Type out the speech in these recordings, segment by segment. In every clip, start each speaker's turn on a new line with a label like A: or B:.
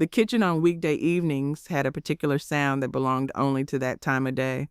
A: The kitchen on weekday evenings had a particular sound that belonged only to that time of day.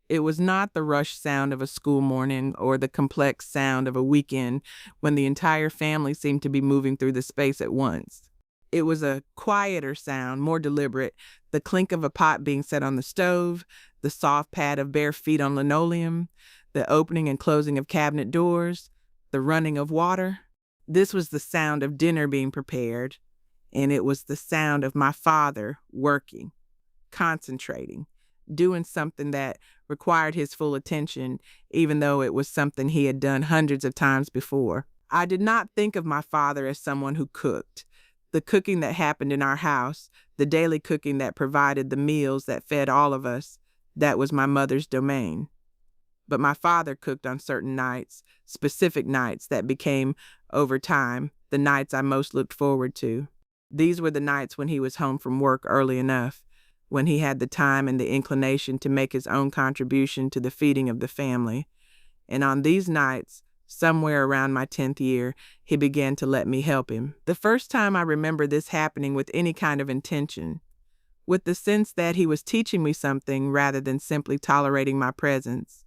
A: It was not the rushed sound of a school morning or the complex sound of a weekend when the entire family seemed to be moving through the space at once. It was a quieter sound, more deliberate, the clink of a pot being set on the stove, the soft pad of bare feet on linoleum, the opening and closing of cabinet doors, the running of water. This was the sound of dinner being prepared, and it was the sound of my father working, concentrating, doing something that required his full attention, even though it was something he had done hundreds of times before. I did not think of my father as someone who cooked. The cooking that happened in our house, the daily cooking that provided the meals that fed all of us, that was my mother's domain. But my father cooked on certain nights, specific nights that became, over time, the nights I most looked forward to. These were the nights when he was home from work early enough, when he had the time and the inclination to make his own contribution to the feeding of the family. And on these nights, somewhere around my 10th year, he began to let me help him. The first time I remember this happening with any kind of intention, with the sense that he was teaching me something rather than simply tolerating my presence.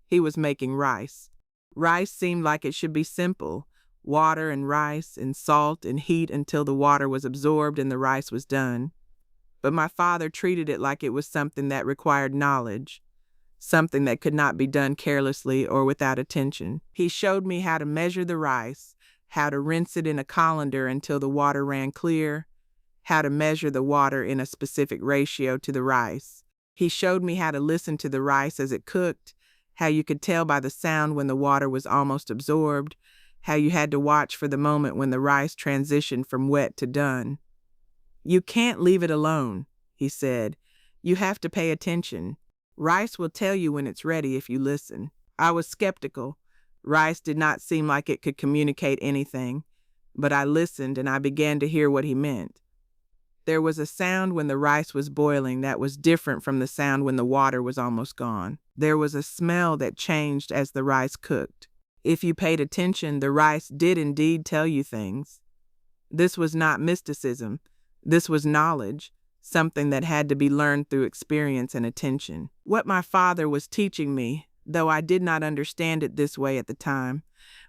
A: He was making rice. Rice seemed like it should be simple. Water and rice and salt and heat until the water was absorbed and the rice was done. But my father treated it like it was something that required knowledge, something that could not be done carelessly or without attention. He showed me how to measure the rice, how to rinse it in a colander until the water ran clear, how to measure the water in a specific ratio to the rice. He showed me how to listen to the rice as it cooked, how you could tell by the sound when the water was almost absorbed, how you had to watch for the moment when the rice transitioned from wet to done. You can't leave it alone, he said. You have to pay attention. Rice will tell you when it's ready if you listen. I was skeptical. Rice did not seem like it could communicate anything, but I listened and I began to hear what he meant. There was a sound when the rice was boiling that was different from the sound when the water was almost gone. There was a smell that changed as the rice cooked. If you paid attention, the rice did indeed tell you things. This was not mysticism. This was knowledge, something that had to be learned through experience and attention. What my father was teaching me, though I did not understand it this way at the time,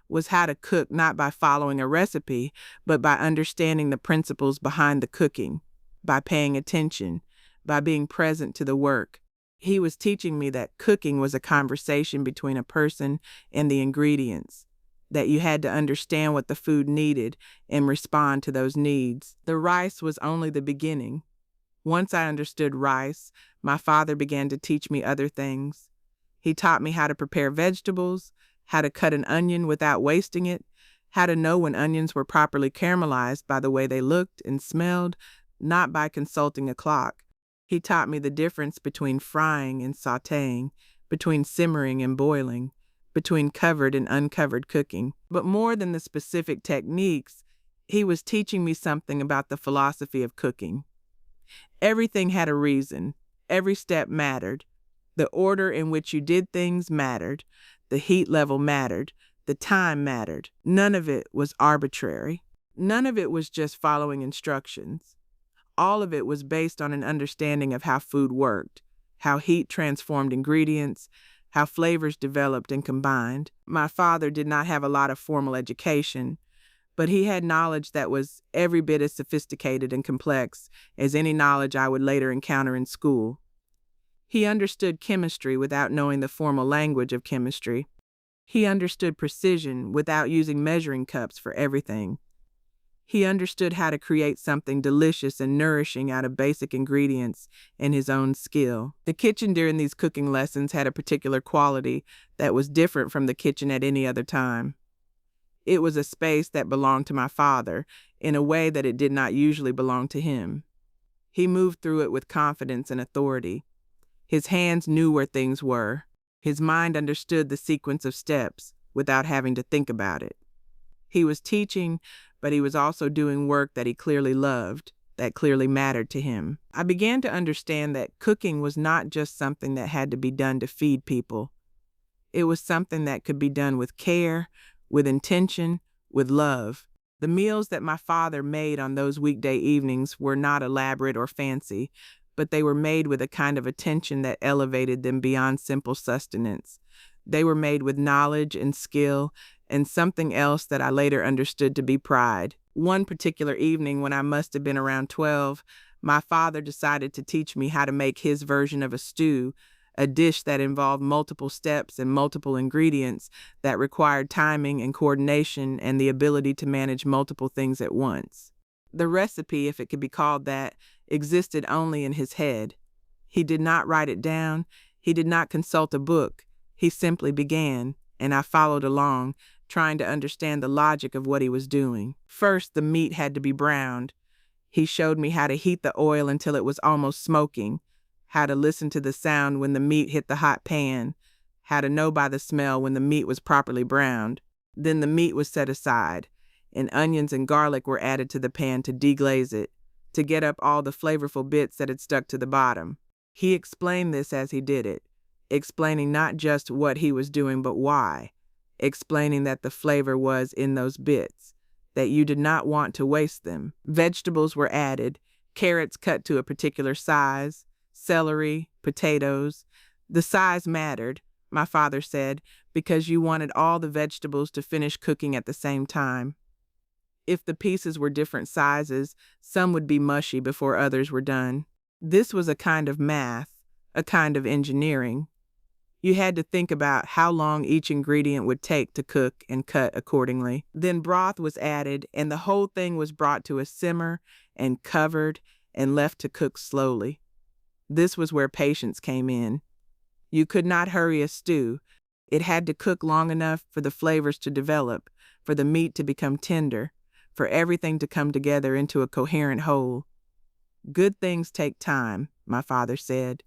A: was how to cook not by following a recipe, but by understanding the principles behind the cooking, by paying attention, by being present to the work. He was teaching me that cooking was a conversation between a person and the ingredients, that you had to understand what the food needed and respond to those needs. The rice was only the beginning. Once I understood rice, my father began to teach me other things. He taught me how to prepare vegetables, how to cut an onion without wasting it, how to know when onions were properly caramelized by the way they looked and smelled, not by consulting a clock. He taught me the difference between frying and sautéing, between simmering and boiling, between covered and uncovered cooking. But more than the specific techniques, he was teaching me something about the philosophy of cooking. Everything had a reason. Every step mattered. The order in which you did things mattered. The heat level mattered. The time mattered. None of it was arbitrary. None of it was just following instructions. All of it was based on an understanding of how food worked, how heat transformed ingredients, how flavors developed and combined. My father did not have a lot of formal education, but he had knowledge that was every bit as sophisticated and complex as any knowledge I would later encounter in school. He understood chemistry without knowing the formal language of chemistry. He understood precision without using measuring cups for everything. He understood how to create something delicious and nourishing out of basic ingredients and his own skill. The kitchen during these cooking lessons had a particular quality that was different from the kitchen at any other time. It was a space that belonged to my father in a way that it did not usually belong to him. He moved through it with confidence and authority. His hands knew where things were. His mind understood the sequence of steps without having to think about it. He was teaching, but he was also doing work that he clearly loved, that clearly mattered to him. I began to understand that cooking was not just something that had to be done to feed people. It was something that could be done with care, with intention, with love. The meals that my father made on those weekday evenings were not elaborate or fancy, but they were made with a kind of attention that elevated them beyond simple sustenance. They were made with knowledge and skill and something else that I later understood to be pride. One particular evening, when I must have been around 12, my father decided to teach me how to make his version of a stew, a dish that involved multiple steps and multiple ingredients that required timing and coordination and the ability to manage multiple things at once. The recipe, if it could be called that, existed only in his head. He did not write it down. He did not consult a book. He simply began, and I followed along, trying to understand the logic of what he was doing. First, the meat had to be browned. He showed me how to heat the oil until it was almost smoking, how to listen to the sound when the meat hit the hot pan, how to know by the smell when the meat was properly browned. Then the meat was set aside, and onions and garlic were added to the pan to deglaze it, to get up all the flavorful bits that had stuck to the bottom. He explained this as he did it, explaining not just what he was doing but why, explaining that the flavor was in those bits, that you did not want to waste them. Vegetables were added, carrots cut to a particular size, celery, potatoes. The size mattered, my father said, because you wanted all the vegetables to finish cooking at the same time. If the pieces were different sizes, some would be mushy before others were done. This was a kind of math, a kind of engineering. You had to think about how long each ingredient would take to cook and cut accordingly. Then broth was added, and the whole thing was brought to a simmer and covered and left to cook slowly. This was where patience came in. You could not hurry a stew. It had to cook long enough for the flavors to develop, for the meat to become tender, for everything to come together into a coherent whole. Good things take time, my father said.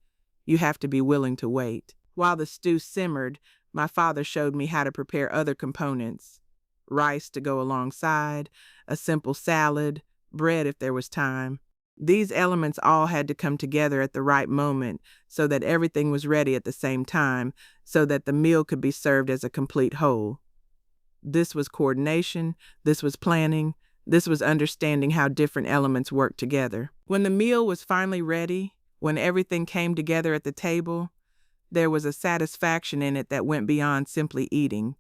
A: You have to be willing to wait. While the stew simmered, my father showed me how to prepare other components. Rice to go alongside, a simple salad, bread if there was time. These elements all had to come together at the right moment so that everything was ready at the same time, so that the meal could be served as a complete whole. This was coordination, this was planning, this was understanding how different elements worked together. When the meal was finally ready, when everything came together at the table, there was a satisfaction in it that went beyond simply eating.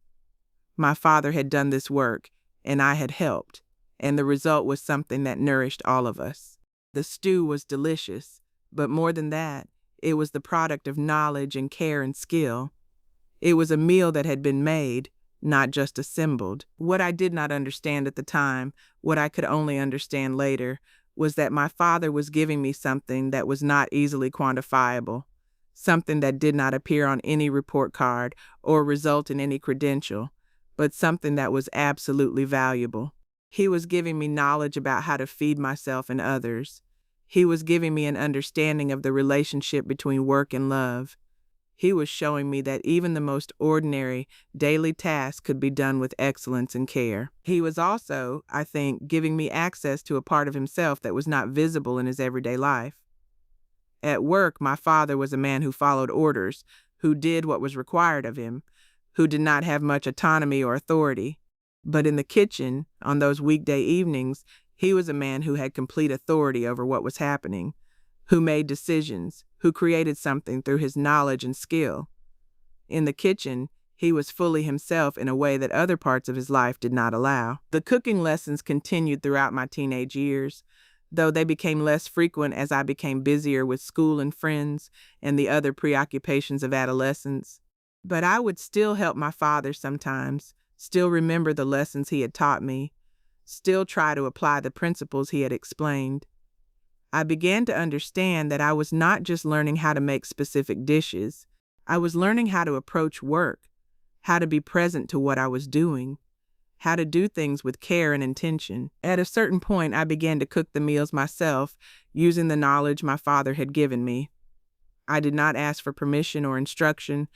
A: My father had done this work, and I had helped, and the result was something that nourished all of us. The stew was delicious, but more than that, it was the product of knowledge and care and skill. It was a meal that had been made, not just assembled. What I did not understand at the time, what I could only understand later, was that my father was giving me something that was not easily quantifiable, something that did not appear on any report card or result in any credential, but something that was absolutely valuable. He was giving me knowledge about how to feed myself and others. He was giving me an understanding of the relationship between work and love. He was showing me that even the most ordinary, daily tasks could be done with excellence and care. He was also, I think, giving me access to a part of himself that was not visible in his everyday life. At work, my father was a man who followed orders, who did what was required of him, who did not have much autonomy or authority. But in the kitchen, on those weekday evenings, he was a man who had complete authority over what was happening, who made decisions, who created something through his knowledge and skill. In the kitchen, he was fully himself in a way that other parts of his life did not allow. The cooking lessons continued throughout my teenage years, though they became less frequent as I became busier with school and friends and the other preoccupations of adolescence. But I would still help my father sometimes, still remember the lessons he had taught me, still try to apply the principles he had explained. I began to understand that I was not just learning how to make specific dishes. I was learning how to approach work, how to be present to what I was doing, how to do things with care and intention. At a certain point, I began to cook the meals myself, using the knowledge my father had given me. I did not ask for permission or instruction.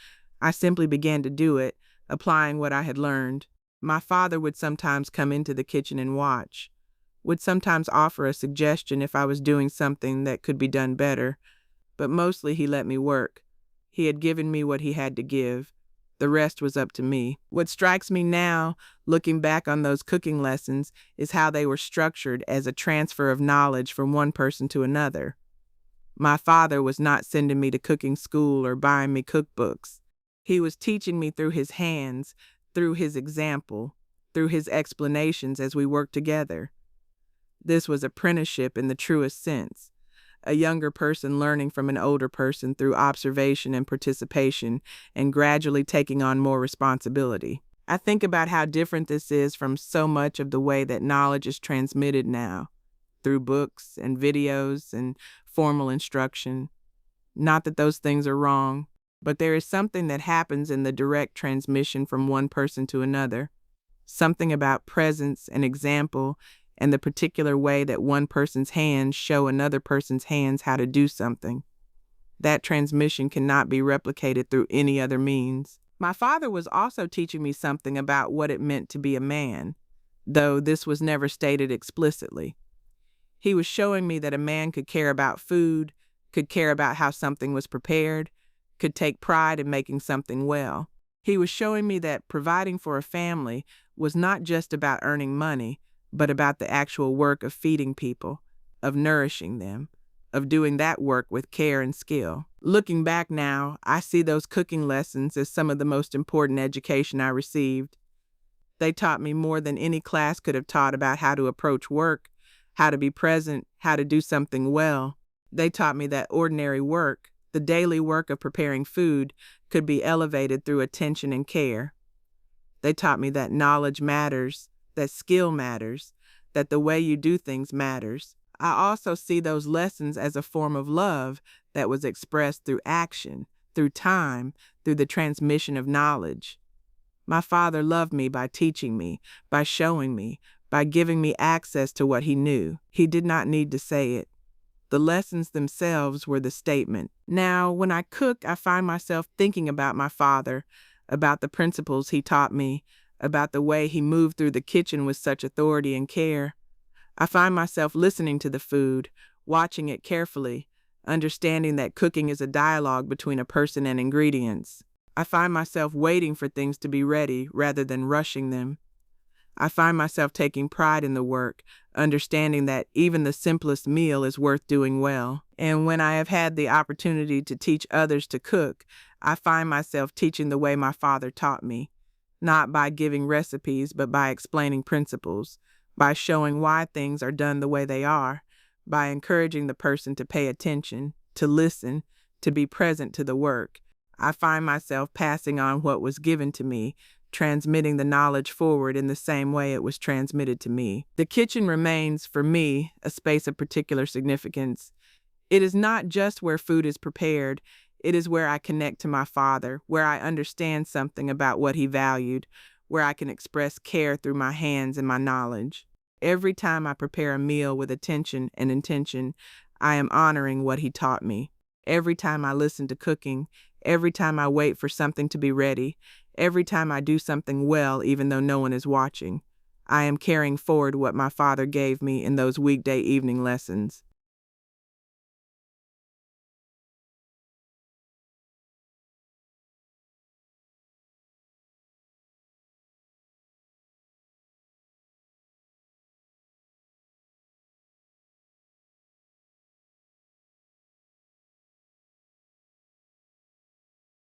A: I simply began to do it, applying what I had learned. My father would sometimes come into the kitchen and watch, would sometimes offer a suggestion if I was doing something that could be done better, but mostly he let me work. He had given me what he had to give. The rest was up to me. What strikes me now, looking back on those cooking lessons, is how they were structured as a transfer of knowledge from one person to another. My father was not sending me to cooking school or buying me cookbooks. He was teaching me through his hands, through his example, through his explanations as we worked together. This was apprenticeship in the truest sense. A younger person learning from an older person through observation and participation, and gradually taking on more responsibility. I think about how different this is from so much of the way that knowledge is transmitted now, through books and videos and formal instruction. Not that those things are wrong, but there is something that happens in the direct transmission from one person to another. Something about presence and example and the particular way that one person's hands show another person's hands how to do something. That transmission cannot be replicated through any other means. My father was also teaching me something about what it meant to be a man, though this was never stated explicitly. He was showing me that a man could care about food, could care about how something was prepared, could take pride in making something well. He was showing me that providing for a family was not just about earning money, but about the actual work of feeding people, of nourishing them, of doing that work with care and skill. Looking back now, I see those cooking lessons as some of the most important education I received. They taught me more than any class could have taught about how to approach work, how to be present, how to do something well. They taught me that ordinary work, the daily work of preparing food, could be elevated through attention and care. They taught me that knowledge matters, that skill matters, that the way you do things matters. I also see those lessons as a form of love that was expressed through action, through time, through the transmission of knowledge. My father loved me by teaching me, by showing me, by giving me access to what he knew. He did not need to say it. The lessons themselves were the statement. Now, when I cook, I find myself thinking about my father, about the principles he taught me, about the way he moved through the kitchen with such authority and care. I find myself listening to the food, watching it carefully, understanding that cooking is a dialogue between a person and ingredients. I find myself waiting for things to be ready rather than rushing them. I find myself taking pride in the work, understanding that even the simplest meal is worth doing well. And when I have had the opportunity to teach others to cook, I find myself teaching the way my father taught me, not by giving recipes, but by explaining principles, by showing why things are done the way they are, by encouraging the person to pay attention, to listen, to be present to the work. I find myself passing on what was given to me, transmitting the knowledge forward in the same way it was transmitted to me. The kitchen remains, for me, a space of particular significance. It is not just where food is prepared, it is where I connect to my father, where I understand something about what he valued, where I can express care through my hands and my knowledge. Every time I prepare a meal with attention and intention, I am honoring what he taught me. Every time I listen to cooking, every time I wait for something to be ready, every time I do something well even though no one is watching, I am carrying forward what my father gave me in those weekday evening lessons.